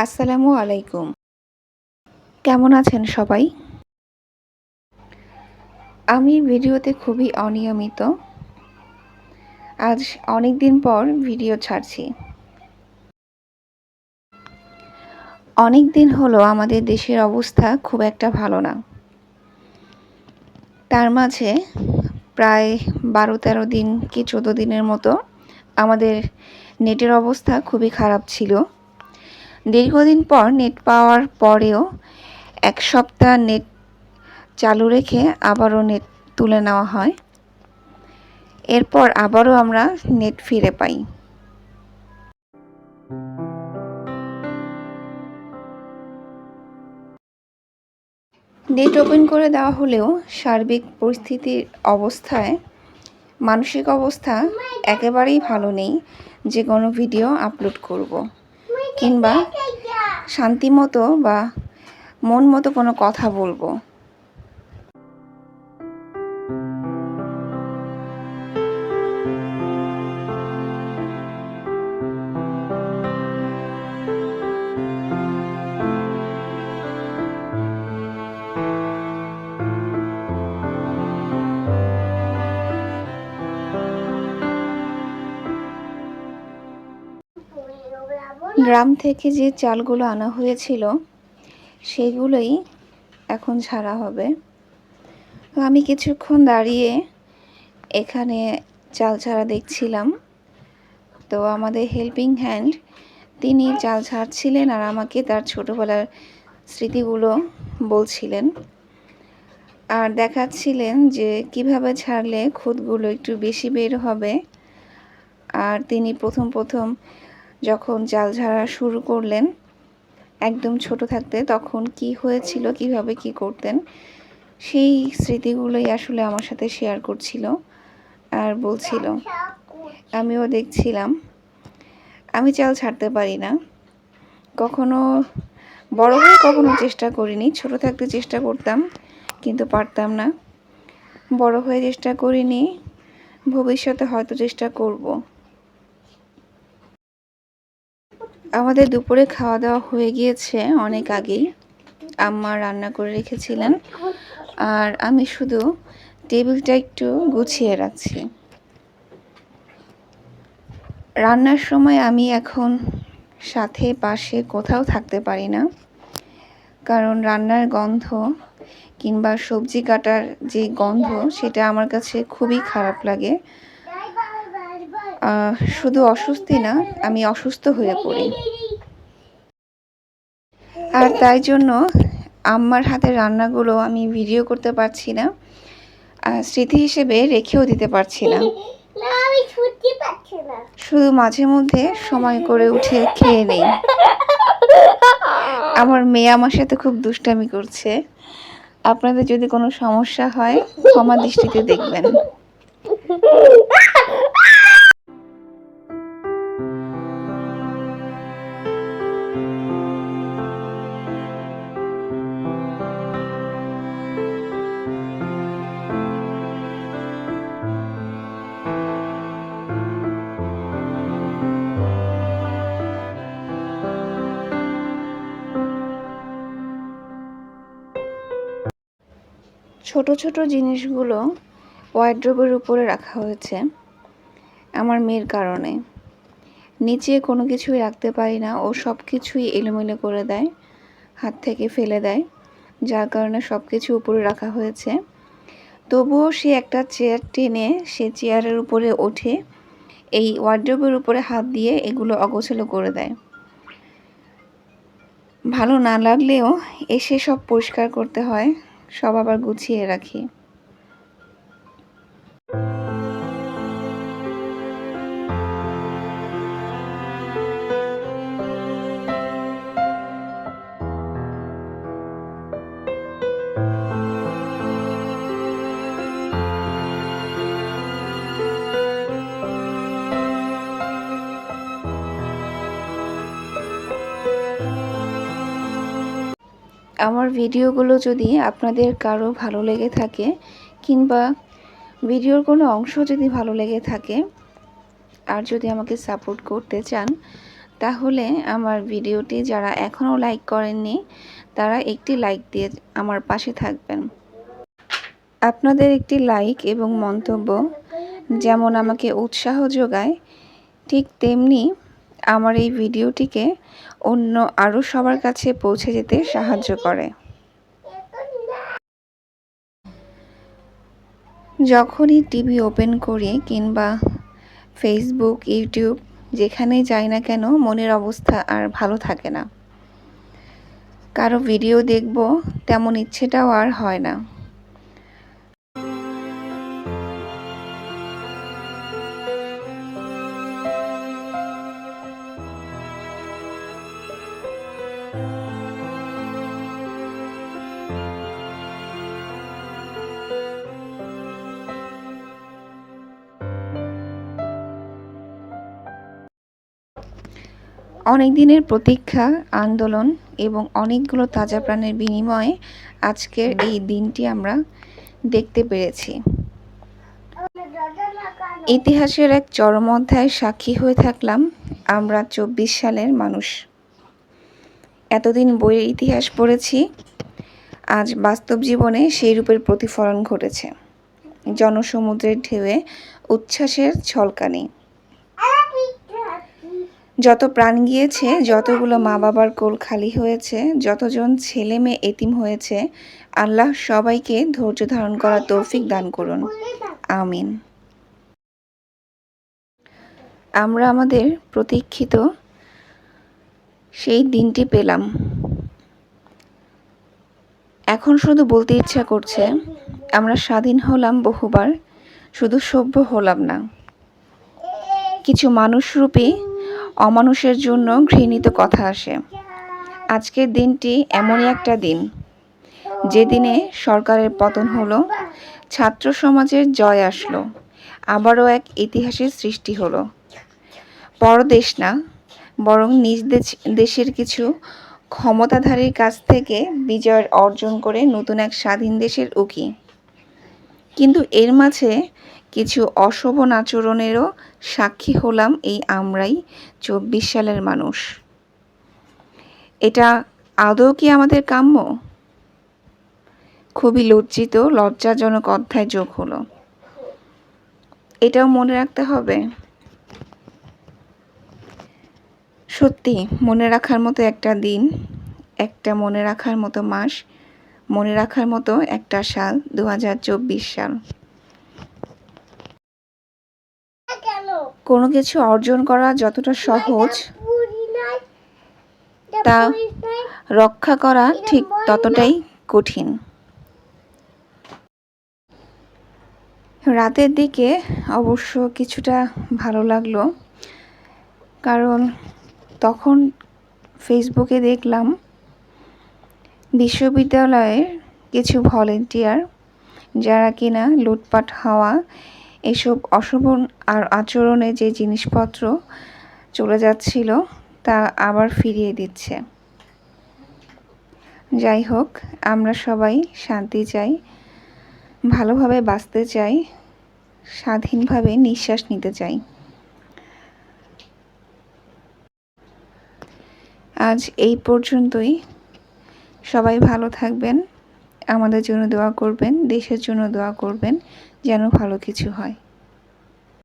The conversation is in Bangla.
আসসালামু আলাইকুম। কেমন আছেন সবাই? আমি ভিডিওতে খুবই অনিয়মিত। আজ অনেক দিন পর ভিডিও ছাড়ছি। অনেক দিন হলো আমাদের দেশের অবস্থা খুব একটা ভালো না। তার মাঝে প্রায় ১২-১৩ দিন কি ১৪ দিনের মতো আমাদের নেটের অবস্থা খুবই খারাপ ছিল। দীর্ঘদিন পর নেট পাওয়ার পরেও ১ সপ্তাহ নেট চালু রেখে আবারও নেট তুলে নেওয়া হয়। এরপর আবারও আমরা নেট ফিরে পাই। নেট ওপেন করে দেওয়া হলেও সার্বিক পরিস্থিতির অবস্থায় মানসিক অবস্থা একেবারেই ভালো নেই যে কোনো ভিডিও আপলোড করব কিংবা শান্তিমতো বা মন মতো কোনো কথা বলবো। গ্রাম থেকে যে চালগুলো আনা হয়েছিল সেগুলোই এখন ঝাড়া হবে। তো আমি কিছুক্ষণ দাঁড়িয়ে এখানে চাল ঝাড়া দেখছিলাম। তো আমাদের হেল্পিং হ্যান্ড তিনি চাল ঝাড়ছিলেন আর আমাকে তার ছোটোবেলার স্মৃতিগুলো বলছিলেন আর দেখাচ্ছিলেন যে কিভাবে ছাড়লে খুদগুলো একটু বেশি বের হবে। আর তিনি প্রথম যখন চাল ঝাড়া শুরু করলেন একদম ছোট থাকতে তখন কি হয়েছিল, কিভাবে কি করতেন সেই স্মৃতিগুলোই আসলে আমার সাথে শেয়ার করছিল আর বলছিল। আমিও দেখছিলাম। আমি চাল ছাড়তে পারি না, কখনো বড় হয়ে কখনো চেষ্টা করিনি। ছোট থাকতে চেষ্টা করতাম কিন্তু পারতাম না। বড় হয়ে চেষ্টা করিনি, ভবিষ্যতে হয়তো চেষ্টা করব। আমাদের দুপুরে খাওয়া দাওয়া হয়ে গিয়েছে অনেক আগেই। আম্মা রান্না করে রেখেছিলেন আর আমি শুধু টেবিলটা একটু গুছিয়ে রাখছি। রান্নার সময় আমি এখন সাথে পাশে কোথাও থাকতে পারি না, কারণ রান্নার গন্ধ কিংবা সবজি কাটার যে গন্ধ সেটা আমার কাছে খুবই খারাপ লাগে। শুধু অস্বস্তি না, আমি অসুস্থ হয়ে পড়ি। আর তাই জন্য আম্মার হাতের রান্নাগুলো আমি ভিডিও করতে পারছি না, স্মৃতি হিসেবে রেখেও দিতে পারছি না। শুধু মাঝে মধ্যে সময় করে উঠে খেয়ে নেই। আমার মেয়ে আমার সাথে খুব দুষ্টামি করছে। আপনাদের যদি কোনো সমস্যা হয় ক্ষমা দৃষ্টিতে দেখবেন। ছোট ছোট জিনিসগুলো ওয়ার্ড্রোবের উপরে রাখা হয়েছে আমার মেয়ের কারণে। নিচে কোনো কিছুই রাখতে পারি না, ও সব কিছুই এলোমেলো করে দেয়, হাত থেকে ফেলে দেয়, যার কারণে সব কিছু উপরে রাখা হয়েছে। তবুও সে একটা চেয়ার টেনে সে চেয়ারের উপরে ওঠে, এই ওয়ার্ড্রোবের উপরে হাত দিয়ে এগুলো অগোছালো করে দেয়। ভালো না লাগলেও এসে সব পরিষ্কার করতে হয়, সব আবার গুছিয়ে রাখি। আমার ভিডিওগুলো যদি আপনাদের কারো ভালো লেগে থাকে কিংবা ভিডিওর কোনো অংশ যদি ভালো লেগে থাকে আর যদি আমাকে সাপোর্ট করতে চান, তাহলে আমার ভিডিওটি যারা এখনও লাইক করেননি তারা একটি লাইক দিয়ে আমার পাশে থাকবেন। আপনাদের একটি লাইক এবং মন্তব্য যেমন আমাকে উৎসাহ যোগায়, ঠিক তেমনি আমার এই ভিডিওটিকে অন্য আরও সবার কাছে পৌঁছে যেতে সাহায্য করে। যখনই টিভি ওপেন করি কিংবা ফেসবুক, ইউটিউব যেখানেই যাই না কেন মনের অবস্থা আর ভালো থাকে না। কারো ভিডিও দেখব তেমন ইচ্ছেটাও আর হয় না। অনেক দিনের প্রতীক্ষা, আন্দোলন এবং অনেকগুলো তাজা প্রাণের বিনিময়ে আজকের এই দিনটি আমরা দেখতে পেরেছি। ইতিহাসের এক চরম অধ্যায়ের সাক্ষী হয়ে থাকলাম আমরা ২৪ সালের মানুষ। এতদিন বইয়ের ইতিহাস পড়েছি, আজ বাস্তব জীবনে সেই রূপের প্রতিফলন ঘটেছে। জনসমুদ্রের ঢেউয়ে উচ্ছ্বাসের ছলকানি। যত প্রাণ গিয়েছে, যতগুলো মা বাবার কোল খালি হয়েছে, যতজন ছেলে মেয়ে এতিম হয়েছে, আল্লাহ সবাইকে ধৈর্য ধারণ করার তৌফিক দান করুন, আমিন। আমরা আমাদের প্রতীক্ষিত সেই দিনটি পেলাম। এখন শুধু বলতে ইচ্ছা করছে, আমরা স্বাধীন হলাম বহুবার, শুধু সভ্য হলাম না। কিছু মানুষরূপী অমানুষের জন্য ঘৃণিত কথা আসে। আজকের দিনটি এমনই একটা দিন, যেদিনে সরকারের পতন হলো, ছাত্র সমাজের জয় আসলো, আবারও এক ইতিহাসের সৃষ্টি হলো। পরদেশ না, বরং নিজ দেশের কিছু ক্ষমতাধারীর কাছ থেকে বিজয় অর্জন করে নতুন এক স্বাধীন দেশের উকি। কিন্তু এর মাঝে কিছু অশোভন আচরণেরও সাক্ষী হলাম এই আমরাই ২৪ সালের মানুষ। এটা আদৌ কি আমাদের কাম্য? খুবই লজ্জাজনক অধ্যায় যোগ হলো। এটাও মনে রাখতে হবে। সত্যি মনে রাখার মতো একটা দিন, একটা মনে রাখার মতো মাস, মনে রাখার মতো একটা সাল, ২০২৪ সাল। কোনো কিছু অর্জন করা যতটা সহজ, তা রক্ষা করা ঠিক ততটাই কঠিন। রাতের দিকে অবশ্য কিছুটা ভালো লাগলো, কারণ তখন ফেসবুকে দেখলাম বিশ্ববিদ্যালয়ের কিছু ভলেন্টিয়ার যারা কিনা লুটপাট হওয়া এসব অশোভন আর আচরণে যে জিনিসপত্র চলে যাচ্ছিল তা আবার ফিরিয়ে দিচ্ছে। যাই হোক, আমরা সবাই শান্তি চাই, ভালোভাবে বাঁচতে চাই, স্বাধীনভাবে নিঃশ্বাস নিতে চাই। আজ এই পর্যন্তই। সবাই ভালো থাকবেন, আমাদের জন্য দোয়া করবেন, দেশের জন্য দোয়া করবেন যেন ভালো কিছু হয়।